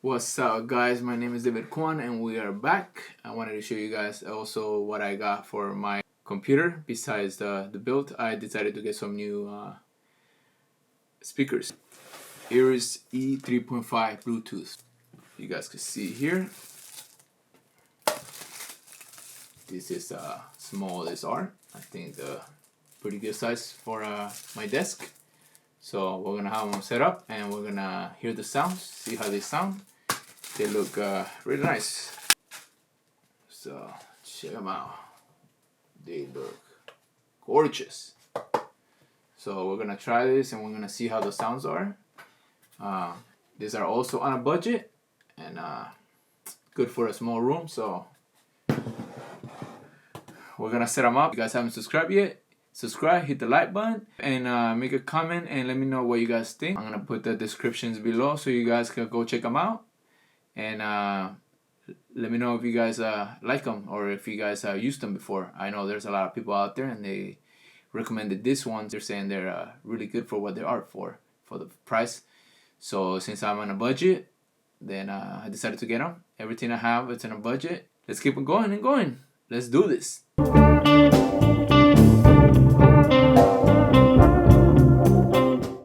What's up, guys? My name is David Kwan and we are back. I wanted to show you guys also what I got for my computer. Besides the build, I decided to get some new speakers. Eris E3.5 Bluetooth. You guys can see here. This is small as are. I think the pretty good size for my desk. So we're gonna have them set up and we're gonna hear the sounds, see how they sound. They look really nice. So check them out. They look gorgeous. So we're gonna try this and we're gonna see how the sounds are. These are also on a budget and good for a small room. So we're gonna set them up. If you guys haven't subscribed yet, subscribe, hit the like button, and make a comment and let me know what you guys think. I'm gonna put the descriptions below so you guys can go check them out. And let me know if you guys like them or if you guys used them before. I know there's a lot of people out there and they recommended this one. They're saying they're really good for what they are for the price. So since I'm on a budget, then I decided to get them. Everything I have, it's on a budget. Let's keep it going and going. Let's do this.